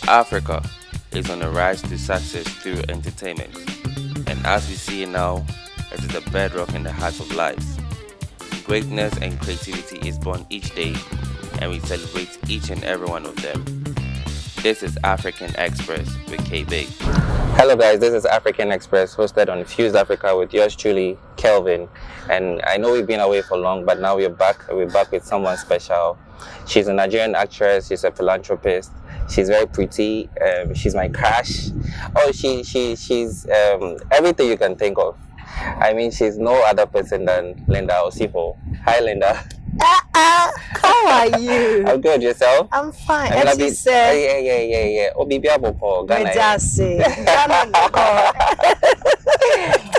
Africa is on a rise to success through entertainment, and as we see it now, it is the bedrock in the heart of lives. Greatness and creativity is born each day, and we celebrate each and every one of them. This is African Express with KB. Hello guys, this is African Express hosted on Fused Africa with yours truly, Kelvin. And I know we've been away for long, but now we're back. We're back with someone special. She's a Nigerian actress, she's a philanthropist, she's very pretty, she's my crush. Oh, she's everything you can think of. I mean, she's no other person than Linda Osifo. Hi Linda. How are you? I'm good, yourself? I'm fine. I mean, MC said, yeah. Oh, baby, I'm Ghana.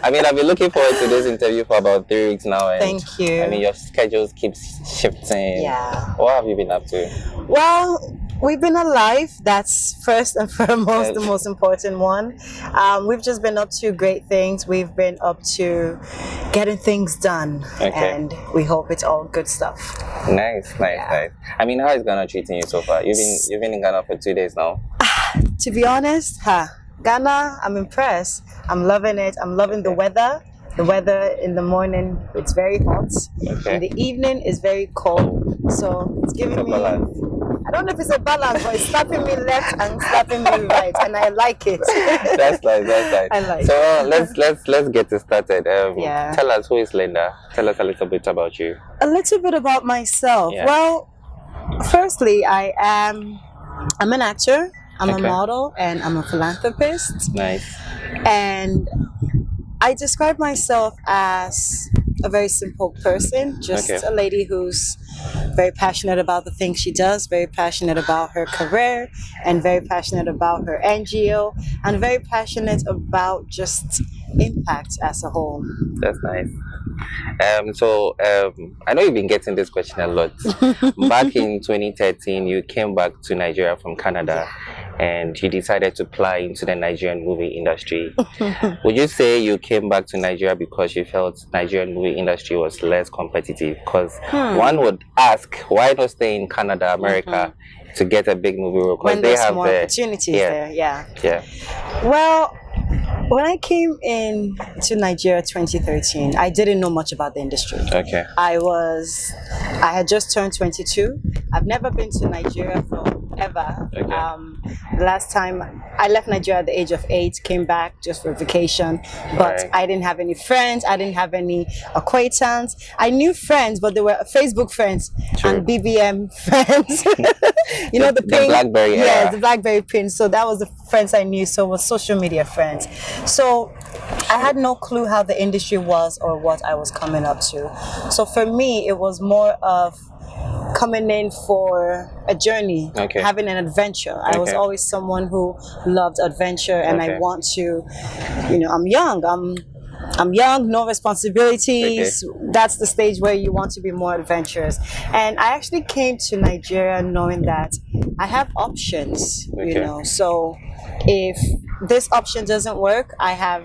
I mean, I've been looking forward to this interview for about 3 weeks now. And thank you. I mean, your schedules keep shifting. Yeah. What have you been up to? Well, we've been alive. That's first and foremost the most important one. We've just been up to great things. We've been up to getting things done. Okay. And we hope it's all good stuff. Nice. I mean, how is Ghana treating you so far? You've been in Ghana for 2 days now. To be honest, Ghana, I'm impressed. I'm loving it. I'm loving the weather. The weather in the morning, it's very hot. Okay. In the evening, it's very cold. So it's giving me... balance. I don't know if it's a balance, but it's slapping me left and slapping me right, and I like it. That's nice. I like so let's get it started. Yeah. Tell us, who is Linda? Tell us a little bit about you. A little bit about myself. Yeah. Well, firstly, I'm an actor, I'm Okay. a model, and I'm a philanthropist. Nice. And I describe myself as a very simple person, just Okay. a lady who's very passionate about the things she does, very passionate about her career, and very passionate about her NGO, and very passionate about just impact as a whole. That's nice. I know you've been getting this question a lot. Back in 2013, you came back to Nigeria from Canada, and you decided to apply into the Nigerian movie industry. Would you say you came back to Nigeria because you felt Nigerian movie industry was less competitive? Because one would ask, why not stay in Canada, America, to get a big movie role? Because When they there's have more opportunities there, yeah. Well, when I came in to Nigeria 2013, I didn't know much about the industry. Okay. I had just turned 22. I've never been to Nigeria forever. Okay. The last time I left Nigeria at the age of 8, came back just for vacation, but Right. I didn't have any friends. I didn't have any acquaintance. I knew friends, but they were Facebook friends True. and BBM friends. You know, the pin. BlackBerry era. Yeah, the BlackBerry pin. So that was the friends I knew. So it was social media friends. So I had no clue how the industry was or what I was coming up to. So for me, it was more of coming in for a journey, Okay. having an adventure. I was Okay. always someone who loved adventure, and Okay. I want to, I'm young. I'm young, no responsibilities. That's the stage where you want to be more adventurous. And I actually came to Nigeria knowing that I have options, Okay. So if this option doesn't work, I have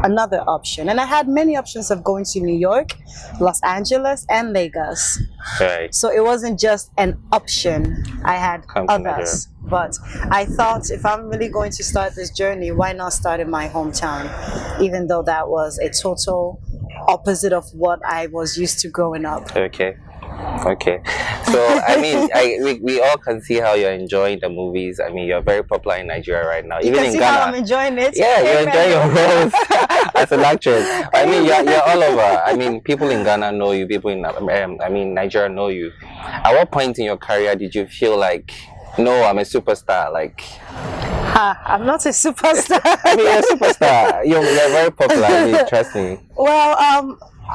another option. And I had many options of going to New York, Los Angeles, and Lagos. Right. So it wasn't just an option. I had Come to others. But I thought, if I'm really going to start this journey, why not start in my hometown? Even though that was a total opposite of what I was used to growing up. Okay. So I mean, we all can see how you're enjoying the movies. I mean, you're very popular in Nigeria right now, You even can in see Ghana. how I'm enjoying it. Yeah, you're enjoying your Amen. roles as an actress. I mean, you're all over. I mean, people in Ghana know you. People in Nigeria know you. At what point in your career did you feel like, no, I'm a superstar? Like, I'm not a superstar. I mean, you're a superstar. You're very popular. I mean, trust me. Well,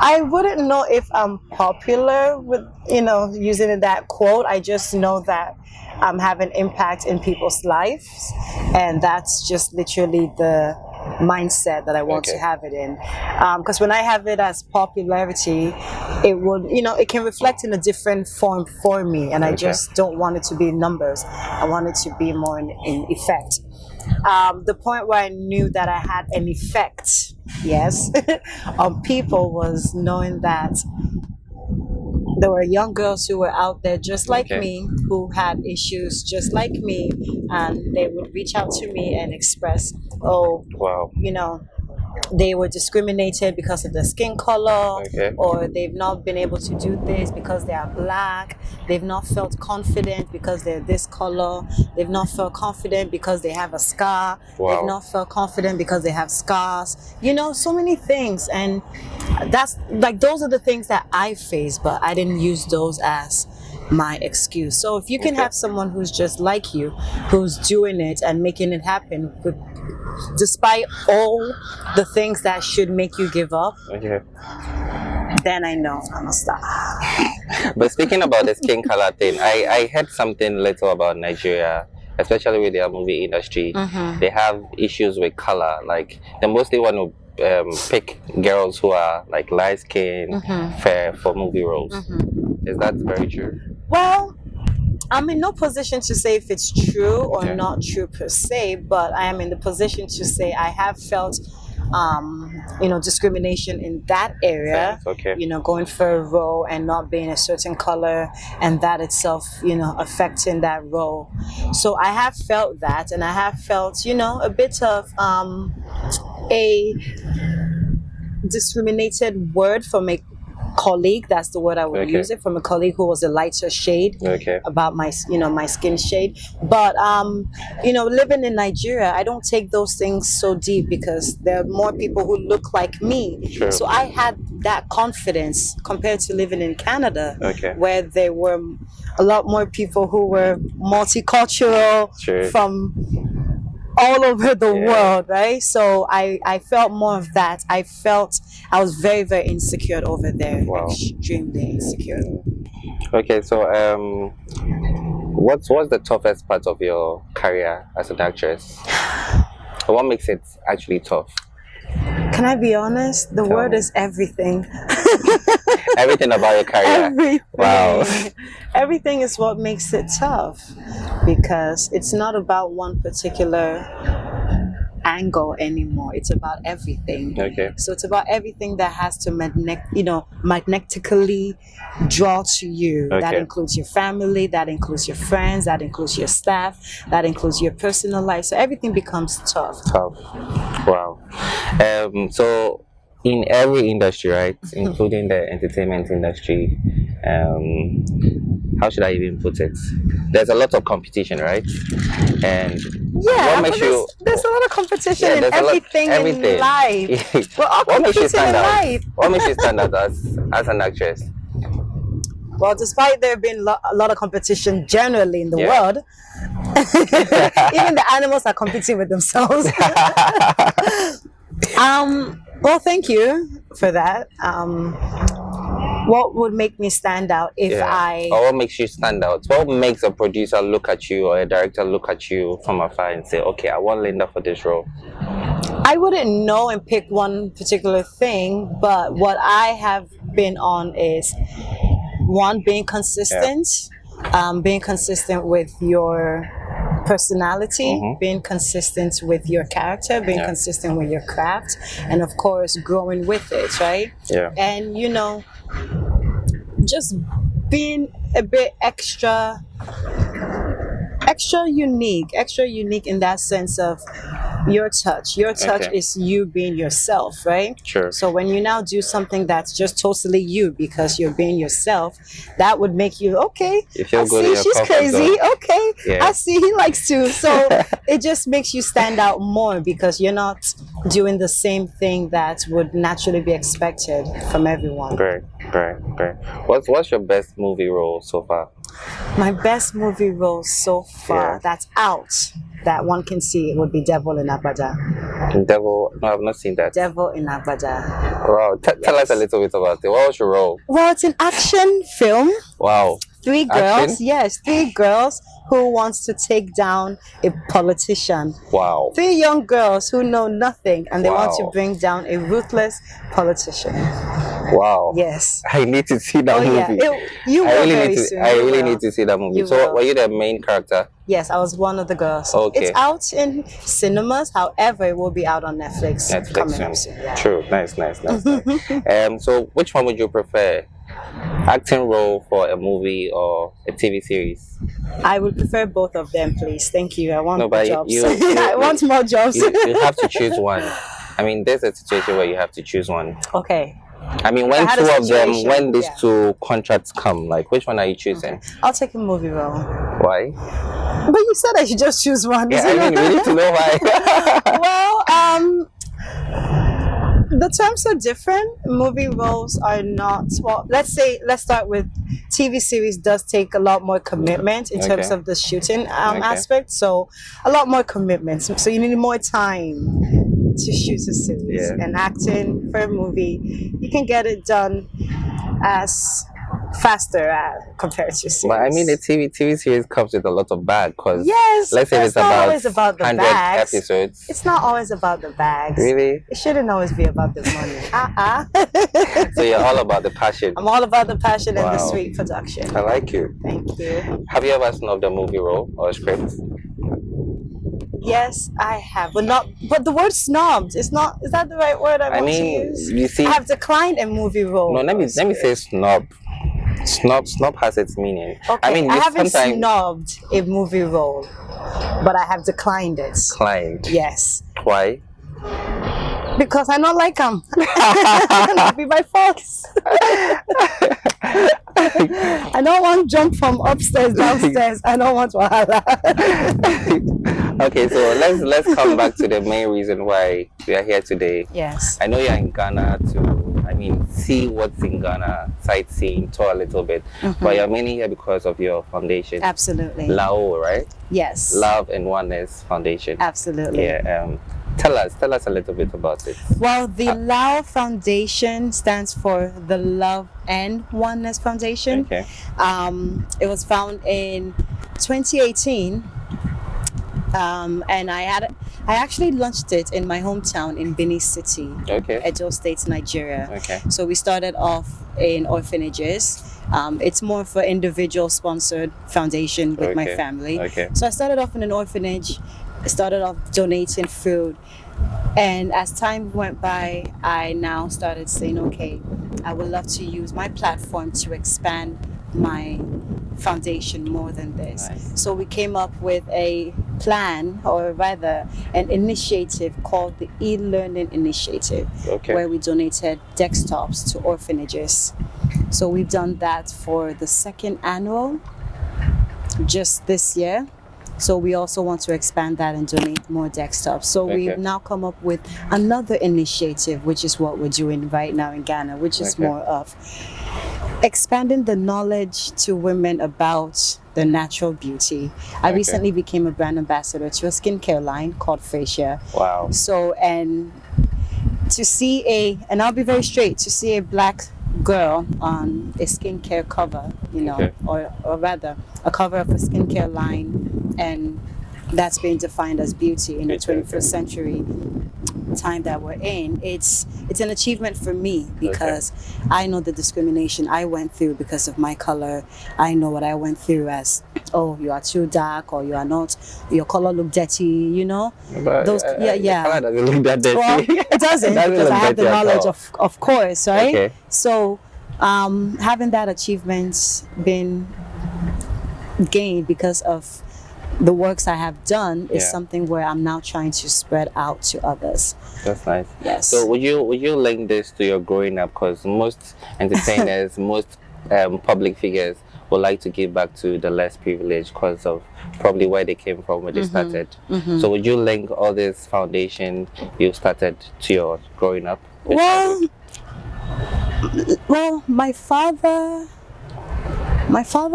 I wouldn't know if I'm popular with, using that quote. I just know that I'm having impact in people's lives, and that's just literally the mindset that I want to have it in. Because when I have it as popularity, it would, it can reflect in a different form for me, and I just don't want it to be numbers. I want it to be more in effect. The point where I knew that I had an effect, yes, on people was knowing that There were young girls who were out there just like Okay. me, who had issues just like me, and they would reach out to me and express, oh, Wow. you know, they were discriminated because of their skin color, Okay. or they've not been able to do this because they are black, they've not felt confident because they're this color, they've not felt confident because they have a scar, Wow. they've not felt confident because they have scars, so many things. And that's like, those are the things that I face, but I didn't use those as my excuse. So if you can Okay. have someone who's just like you, who's doing it and making it happen despite all the things that should make you give up, Okay. then I know I'm a star. But speaking about the skin color thing, I heard something little about Nigeria, especially with their movie industry. They have issues with color. Like, they mostly want to pick girls who are like light skin, fair for movie roles. Is that very true? Well, I'm in no position to say if it's true or Okay. not true per se, but I am in the position to say I have felt discrimination in that area. Sense, okay. Going for a role and not being a certain color, and that itself, affecting that role. So I have felt that, and I have felt, a bit of a discriminated word from a colleague. That's the word I would Okay. use it, from a colleague who was a lighter shade Okay. about my my skin shade. But living in Nigeria, I don't take those things so deep because there are more people who look like me. Sure. So I had that confidence compared to living in Canada, Okay. where there were a lot more people who were multicultural Sure. from all over the Yeah. world, right? So I felt more of that. I was very, very insecure over there. Wow. Extremely insecure. Okay, so what's the toughest part of your career as an actress? What makes it actually tough? Can I be honest? The Tell word me. is everything. Everything about your career. Everything. Wow. Everything is what makes it tough, because it's not about one particular angle anymore. It's about everything. Okay. So it's about everything that has to magnetically draw to you. That Okay. includes your family, that includes your friends, that includes your staff, that includes your personal life. So everything becomes tough. Tough. Wow. So in every industry, right, including the entertainment industry, how should I even put it? There's a lot of competition, right? And Yeah, what makes but you? there's a lot of competition in there's a lot- everything in life. We're all What makes you competing in stand out? life. What makes you stand out as an actress? Well, despite there being a lot of competition generally in the Yeah. world, even the animals are competing with themselves. Well, thank you for that. What would make me stand out if Or what makes you stand out? What makes a producer look at you or a director look at you from afar and say, okay, I want Linda for this role? I wouldn't know and pick one particular thing, but what I have been on is, one, being consistent, being consistent with your personality, being consistent with your character, being consistent with your craft, and of course growing with it, right? Yeah. And just being a bit extra unique in that sense of your touch. Your touch Okay. is you being yourself, right? Sure. So when you now do something that's just totally you because you're being yourself, that would make you, okay, You feel I good in see your she's comfort crazy, zone. okay, Yeah. I see he likes to. So it just makes you stand out more because you're not doing the same thing that would naturally be expected from everyone. Great. What's your best movie role so far? My best movie role so far that's out, that one can see, it would be Devil in Agbada. Devil? No, I've not seen that. Devil in Agbada. Wow. Tell us a little bit about it. What was your role? Well, it's an action film. Wow. Three girls, Action? three girls who wants to take down a politician. Wow. Three young girls who know nothing, and they want to Wow. bring down a ruthless politician. Wow. Yes. I need to see that movie. You will very I soon. really You will. need to see that movie. You So, will. were you the main character? Yes, I was one of the girls. Okay. It's out in cinemas. However, it will be out on Netflix. coming up soon. Yeah. True. Nice. So, which one would you prefer? Acting role for a movie or a TV series? I would prefer both of them, please. Thank you. I want No, but jobs. you I want more jobs. you have to choose one. I mean, there's a situation where you have to choose one. Okay. I mean, when I had two a of them, situation, when these yeah. two contracts come, like which one are you choosing? I'll take a movie role. Why? But you said I should just choose one. Yeah, I mean, we need to know why. Well, the terms are different. Movie roles are not, well, let's start with TV series does take a lot more commitment in terms Okay. of the shooting aspect. So a lot more commitment. So you need more time to shoot a series. Yeah. And acting for a movie, you can get it done as faster compared to series. But I mean, the TV series comes with a lot of bag because Yes, let's say but it's it's not about always about the 100 bags. episodes. It's not always about the bags. Really? It shouldn't always be about the money. So you're all about the passion. I'm all about the passion and the Wow. sweet production. I like you. Thank you. Have you ever snubbed a movie role or script? Yes, I have, but not. But the word snobbed is not. Is that the right word I want to use? You see, I have declined a movie role. no, let me say snob. Snob has its meaning. Okay, I mean, I haven't sometimes snobbed a movie role, but I have declined it. client. Yes, Why? because I don't like them. That'd be my fault. I don't want to jump from upstairs downstairs. I don't want wahala. Okay, so let's come back to the main reason why we are here today. Yes. I know you're in Ghana to, I mean, see what's in Ghana, sightseeing, tour a little bit, but you're mainly here because of your foundation. Absolutely. Lao, right? Yes. Love and Oneness Foundation. Absolutely. Yeah. Tell us a little bit about it. Well, the Lao Foundation stands for the Love and Oneness Foundation. Okay. It was found in 2018, and I actually launched it in my hometown in Benin City, Okay. Edo State, Nigeria. Okay. So we started off in orphanages. It's more for individual sponsored foundation with my Okay. family. Okay. So I started off in an orphanage. I started off donating food, and as time went by, I now started saying, okay, I would love to use my platform to expand my foundation more than this. Nice. So we came up with a plan, or rather an initiative called the e-learning initiative, Okay. where we donated desktops to orphanages. So we've done that for the second annual just this year. So we also want to expand that and donate more desktops. So Okay. we've now come up with another initiative, which is what we're doing right now in Ghana, which is Okay. more of expanding the knowledge to women about the natural beauty. I Okay. recently became a brand ambassador to a skincare line called Facia. Wow. So, and to see and I'll be very straight, to see a black girl on a skincare cover, Okay. or rather a cover of a skincare line, and that's being defined as beauty in the Okay. 21st century time that we're in, it's an achievement for me, because I know the discrimination I went through because of my color. I know what I went through as, oh, you are too dark, or you are not, your color look dirty, But, those, yeah. Color doesn't look that dirty. Well, it doesn't, because look I have the dirty at knowledge all. of course, right? Okay. So having that achievement been gained because of the works I have done is Yeah. something where I'm now trying to spread out to others. That's nice. Yes. So would you link this to your growing up? Because most entertainers, most public figures would like to give back to the less privileged because of probably where they came from when they started. So would you link all this foundation you started to your growing up? Well, my father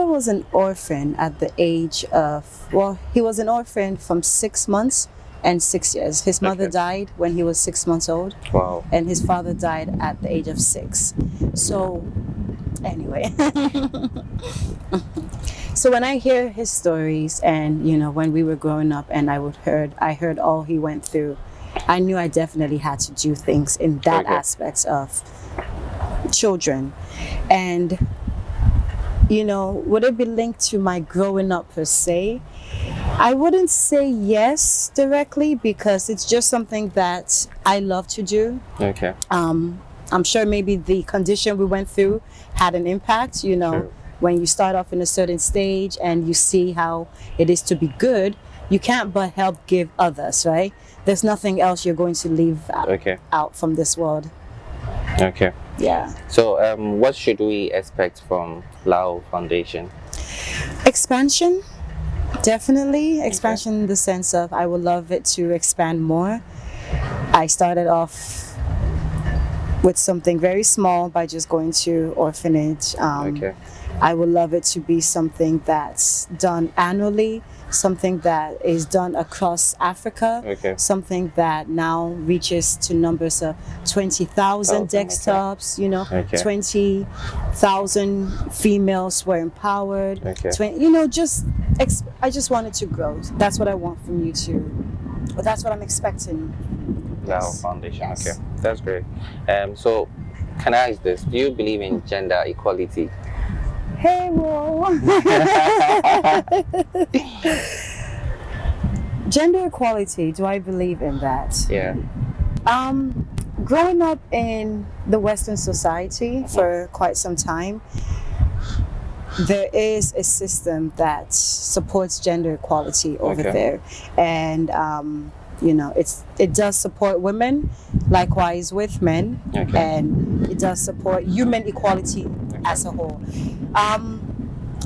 was an orphan at the age of, he was an orphan from 6 months and 6 years. His mother Okay. died when he was 6 months old, Wow. and his father died at the age of 6. So, anyway. So when I hear his stories, and when we were growing up, and I heard all he went through, I knew I definitely had to do things in that Okay. aspect of children. And would it be linked to my growing up per se? I wouldn't say yes directly, because it's just something that I love to do. Okay. I'm sure maybe the condition we went through had an impact, you know. True. When you start off in a certain stage and you see how it is to be good, you can't but help give others, right? There's nothing else you're going to leave out from this world. Okay. Yeah. So, what should we expect from Lao Foundation? Expansion, definitely. Expansion in the sense of I would love it to expand more. I started off with something very small by just going to orphanage. I would love it to be something that's done annually, something that is done across Africa, something that now reaches to numbers of 20,000 desktops, you know, 20,000 females were empowered. 20, you know, I just want it to grow. That's what I want from you too. But that's what I'm expecting. Lao Foundation. Okay, that's great. So, can I ask this? Do you believe in gender equality? Hey, whoa. Gender equality, do I believe in that? Yeah. Growing up in the Western society for quite some time, there is a system that supports gender equality over there. And you know, it does support women, likewise with men, and it does support human equality as a whole.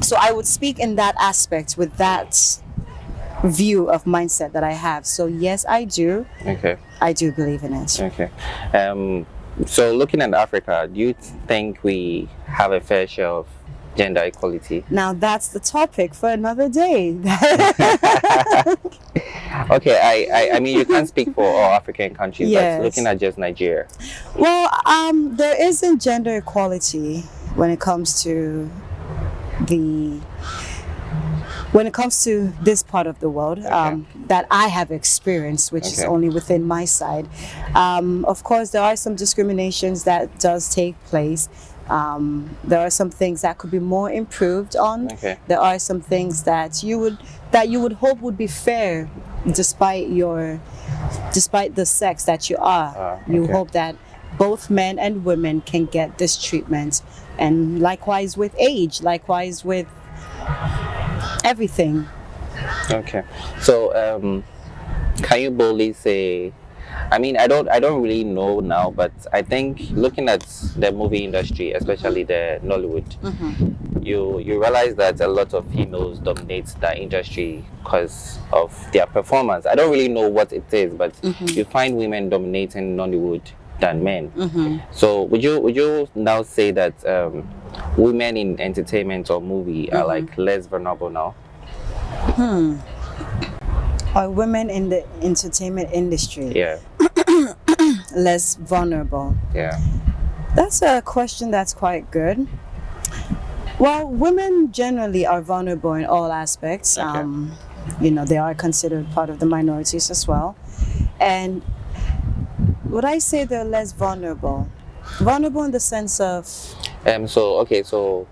So I would speak in that aspect with that view of mindset that I have. So yes, I do. I do believe in it. So looking at Africa, do you think we have a fair share of gender equality? Now that's the topic for another day. I mean, you can't speak for all African countries, but looking at just Nigeria. Well, there isn't gender equality when it comes to this part of the world that I have experienced, which is only within my side. Of course, there are some discriminations that does take place. There are some things that could be more improved on. There are some things that you would hope would be fair, despite the sex that you are. You hope that both men and women can get this treatment, and likewise with age, likewise with everything. So can you boldly say, I mean, I don't really know now, but I think looking at the movie industry, especially the Nollywood, you realize that a lot of females dominate that industry because of their performance. I don't really know what it is, but you find women dominating Nollywood than men. So would you now say that women in entertainment or movie are like less vulnerable now? Are women in the entertainment industry less vulnerable? That's a question that's quite good. Well, women generally are vulnerable in all aspects. You know, they are considered part of the minorities as well. And would I say they're less vulnerable? Vulnerable in the sense of... So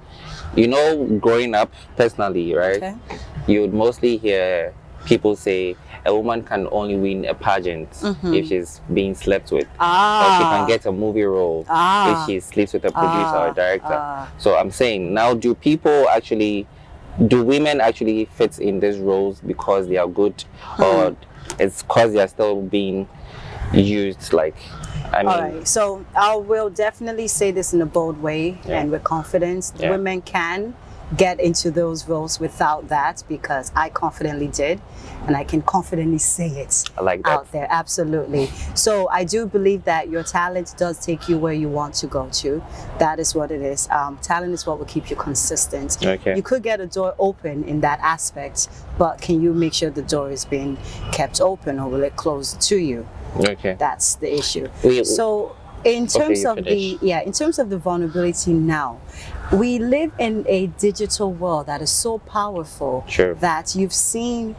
you know, growing up personally, right? You would mostly hear people say a woman can only win a pageant if she's being slept with, or she can get a movie role if she sleeps with a producer or a director. So I'm saying, now do women actually fit in these roles because they are good, or it's because they are still being used? Like, I mean, all right, so I will definitely say this in a bold way and with confidence. Women can get into those roles without that, because I confidently did, and I can confidently say it out there. Absolutely. So I do believe that your talent does take you where you want to go to. That is what it is. Talent is what will keep you consistent. You could get a door open in that aspect, but can you make sure the door is being kept open, or will it close to you? That's the issue. So in terms of the vulnerability now, we live in a digital world that is so powerful that you've seen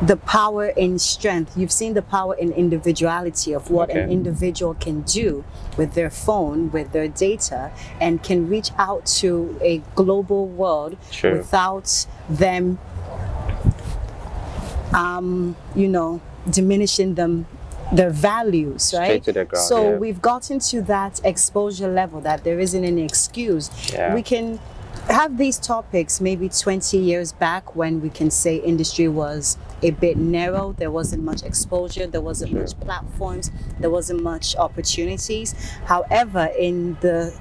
the power in strength. You've seen the power in individuality of what an individual can do with their phone, with their data, and can reach out to a global world without them, you know, diminishing them their values, right? Straight to the ground, so yeah. we've gotten to that exposure level that there isn't any excuse. Yeah. We can have these topics maybe 20 years back when we can say industry was a bit narrow, there wasn't much exposure, there wasn't much platforms, there wasn't much opportunities. However, in the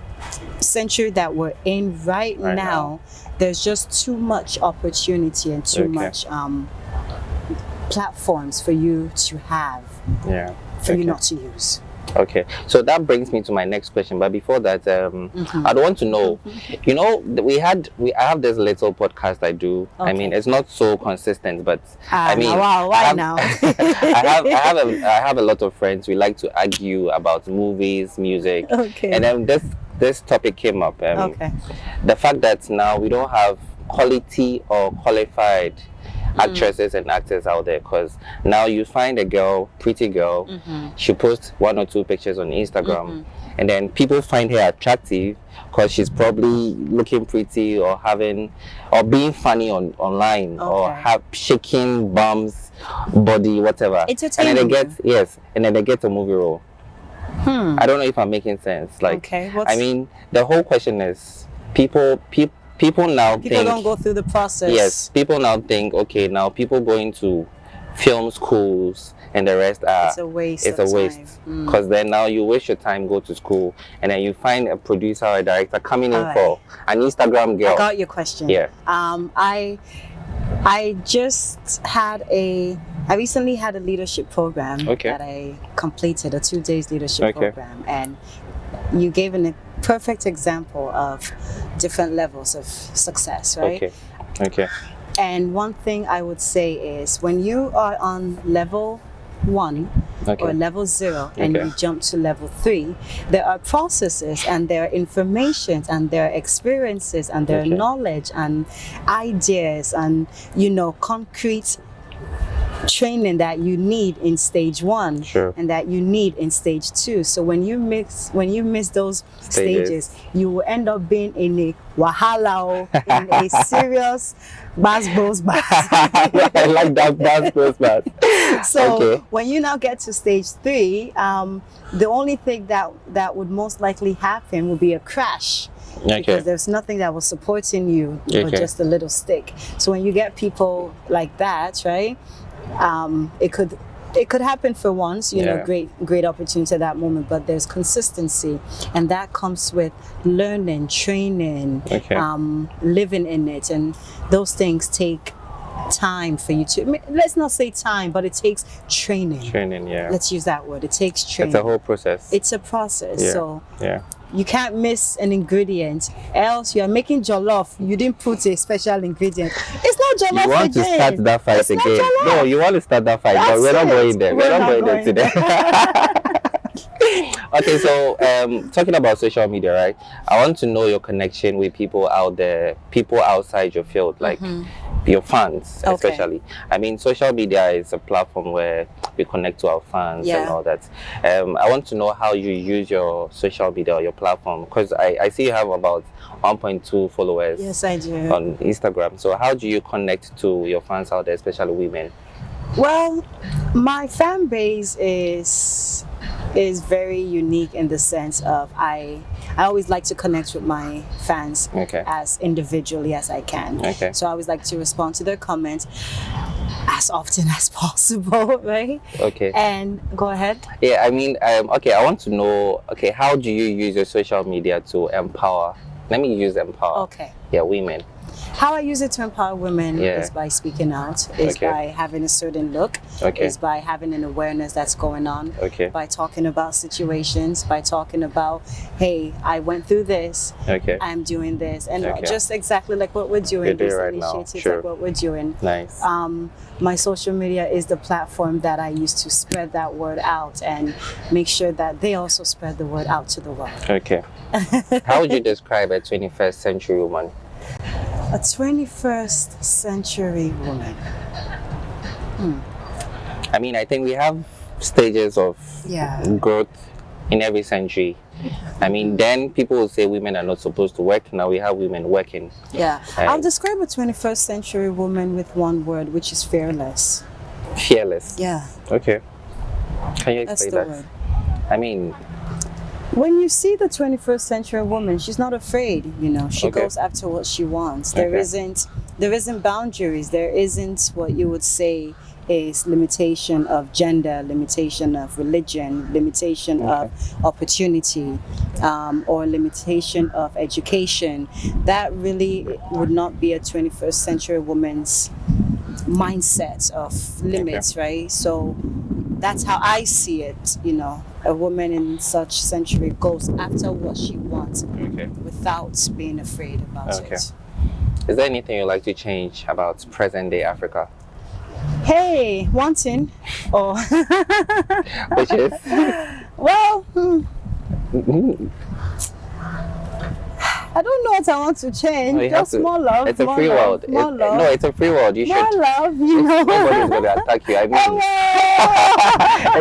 century that we're in right now, there's just too much opportunity and too much platforms for you to have, for you not to use. Okay, so that brings me to my next question. But before that, I'd want to know, you know, I have this little podcast I do. I mean, it's not so consistent, but I mean, why now? I have a lot of friends. We like to argue about movies, music, and then this topic came up. The fact that now we don't have quality or qualified actresses and actors out there, because now you find a girl, pretty girl, she posts 1 or 2 pictures on Instagram, and then people find her attractive because she's probably looking pretty or being funny online or shaking bums, body, whatever. And then they get a movie role. I don't know if I'm making sense. Like, I mean, the whole question is people now think don't go through the process. Yes, people now think, okay, now people going to film schools and the rest are it's a waste because then now you waste your time, go to school, and then you find a producer or a director coming in for an Instagram girl. I got your question. I recently had a leadership program that I completed, a 2 days leadership program, and you gave a perfect example of different levels of success, right? And one thing I would say is when you are on level 1 or level 0 and you jump to level 3, there are processes and there are informations and there are experiences and there are knowledge and ideas and, you know, concrete training that you need in stage 1 and that you need in stage 2. So when you miss those stages, you will end up being in a wahala, in a serious bass. I like that bass. So when you now get to stage 3, the only thing that would most likely happen will be a crash. Because there's nothing that was supporting you, but just a little stick. So when you get people like that, right? It could happen for once, you know, great opportunity at that moment, but there's consistency, and that comes with learning, training, living in it, and those things take time for you to, let's not say time, but it takes training. Let's use that word. It takes training. It's a whole process. It's a process. So you can't miss an ingredient, else you are making jollof, you didn't put a special ingredient. It's not jollof. You want to start that fight again. No, you want to start that fight, but we're not going there. We're not going there today. Okay, so talking about social media, right? I want to know your connection with people out there, people outside your field, like your fans, especially. I mean, social media is a platform where we connect to our fans and all that. I want to know how you use your social media or your platform, because I see you have about 1.2 followers. Yes, I do. On Instagram. So how do you connect to your fans out there, especially women? Well, my fan base is very unique in the sense of I always like to connect with my fans as individually as I can. So I always like to respond to their comments as often as possible, right? And go ahead. Yeah, I mean, I want to know, how do you use your social media to empower? Let me use empower. Women. How I use it to empower women is by speaking out, is by having a certain look, is by having an awareness that's going on, by talking about situations, by talking about, hey, I went through this, I'm doing this, and just exactly like what we're doing, these initiatives, like what we're doing. Nice. My social media is the platform that I use to spread that word out and make sure that they also spread the word out to the world. How would you describe a 21st century woman? A 21st century woman. I mean, I think we have stages of growth in every century. I mean, then people will say women are not supposed to work. Now we have women working. I'll describe a 21st century woman with one word, which is fearless. Fearless. Can you That's explain the that? word. I mean, When you see the 21st century woman, she's not afraid, you know. She Okay. goes after what she wants. Okay. There isn't boundaries. There isn't what you would say is limitation of gender, limitation of religion, limitation of opportunity, or limitation of education. That really would not be a 21st century woman's mindset of limits, right? So that's how I see it, you know. A woman in such century goes after what she wants okay. without being afraid about Okay. it. Is there anything you'd like to change about present day Africa? Hey, wanting or Which is? well, I don't know what I want to change. No, you have Just to- more love. It's a more free love, world. More love. No, it's a free world. You more should. love, you know. Nobody's going to attack you. I mean,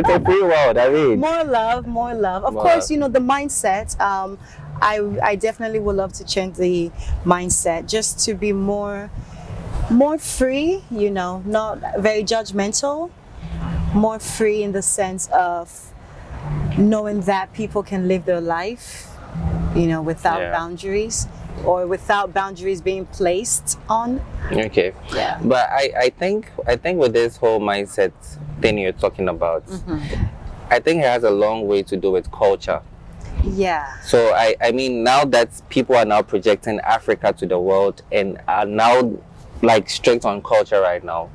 it's a free world. I mean, More love, more love. Of More course, love. you know, the mindset. I definitely would love to change the mindset just to be more free, you know, not very judgmental, more free in the sense of knowing that people can live their life, you know, without Yeah. boundaries or without boundaries being placed on. okay. Yeah. But I think with this whole mindset thing you're talking about, I think it has a long way to do with culture. Yeah. So I mean, now that people are now projecting Africa to the world and are now like strict on culture right now,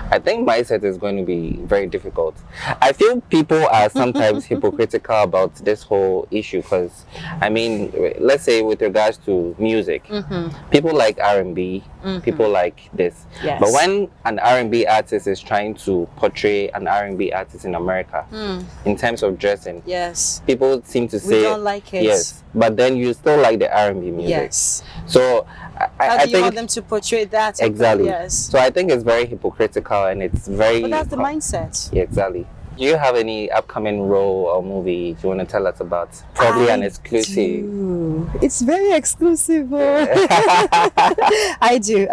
I think mindset is going to be very difficult. I feel people are sometimes hypocritical about this whole issue because, I mean, let's say with regards to music, people like R&B, people like this. Yes. But when an R&B artist is trying to portray an R&B artist in America, in terms of dressing, Yes. people seem to say don't like it. Yes, but then you still like the R&B music. Yes. So How I do you think want them to portray that? exactly. Yes. So I think it's very hypocritical and it's very. But that's the mindset. Yeah, exactly. Do you have any upcoming role or movie you want to tell us about? Probably an exclusive. do. It's very exclusive. I do.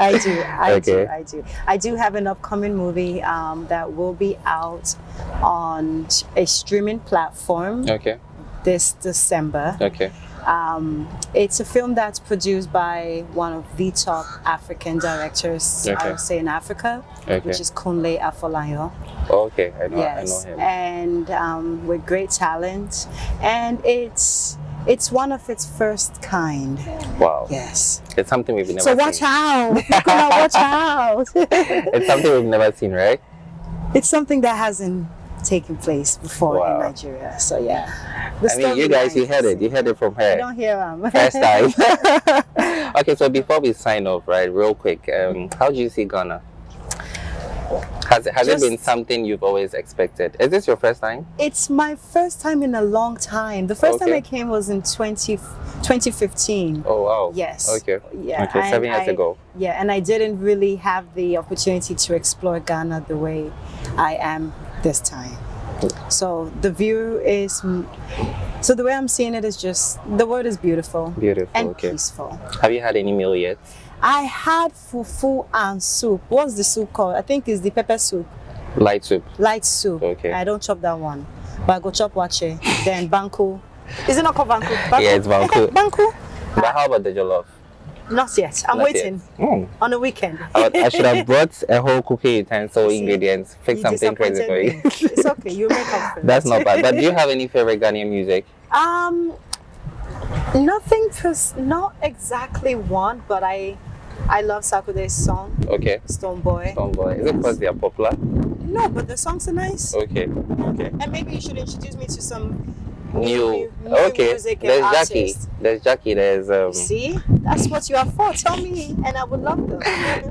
I do have an upcoming movie that will be out on a streaming platform Okay. this December. Okay. It's a film that's produced by one of the top African directors, I Okay. would say, in Africa, Okay. which is Kunle Afolayan. Okay. I know Yes, him. and with great talent, and it's one of its first kind. Wow. Yes. It's something we've never So seen. watch out! You're gonna watch out! It's something we've never seen, right? It's something that hasn't taken place before Wow. in Nigeria. So yeah. I mean, you guys, you heard it. You heard it from I her. don't hear them. First time. Okay, so before we sign off, right, real quick, how do you see Ghana? Has it Just- been something you've always expected? Is this your first time? It's my first time in a long time. The first time Okay. I came was in 2015. Oh wow. Yes. Okay. Yeah. Okay, 7 years ago. Yeah, and I didn't really have the opportunity to explore Ghana the way I am this time. So the view is, so the way I'm seeing it is just, the word is beautiful. Beautiful. And Okay. peaceful. Have you had any meal yet? I had fufu and soup. What's the soup called? I think it's the pepper soup. Light soup. Light soup. Okay. I don't chop that one. But I go chop wache. Then banku. Is it not called banku? Yeah, it's banku. Banku? But how about the jollof? Not yet. I'm Not waiting. yet. On the weekend. I should have brought a whole cooking utensil, See, ingredients, fix You something crazy for you. disappointed me. It's okay. You make up for it. That's not bad. But do you have any favorite Ghanaian music? Not exactly one, but I love Sakude's song, Okay. Stone Boy. Tomboy. Is it because they are popular? No, but the songs are nice. Okay. Okay. And maybe you should introduce me to some New. new Okay. music and There's Jackie. artists. There's Jackie. There's See, that's what you are for. Tell me, and I would love them.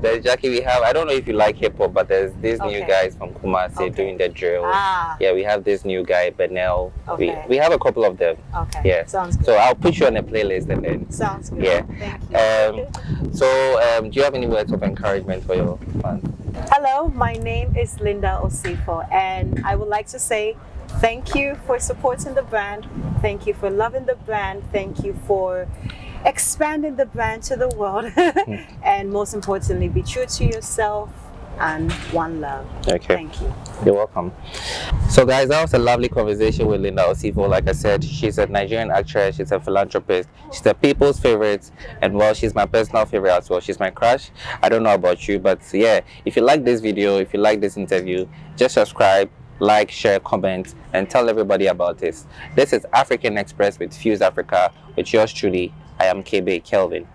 There's Jackie. We have. I don't know if you like hip hop, but there's these new Okay. guys from Kumasi Okay. doing the drill. Ah, Yeah, we have this new guy, Benel. Okay. We have a couple of them. okay. Yeah. Sounds good. So I'll put you on a playlist and then. Sounds good. Yeah. Thank you. So do you have any words of encouragement for your fans? Hello, my name is Linda Osifo, and I would like to say thank you for supporting the brand. Thank you for loving the brand. Thank you for expanding the brand to the world. And most importantly, be true to yourself and one love. Okay. Thank you. You're welcome. So guys, that was a lovely conversation with Linda Osifo. Like I said, she's a Nigerian actress, she's a philanthropist, she's a people's favorite, and well, she's my personal favorite as well. She's my crush. I don't know about you, but yeah, if you like this video, if you like this interview, just subscribe, like, share, comment, and tell everybody about this. This is African Express with Fuse Africa, with yours truly. I am KB Kelvin.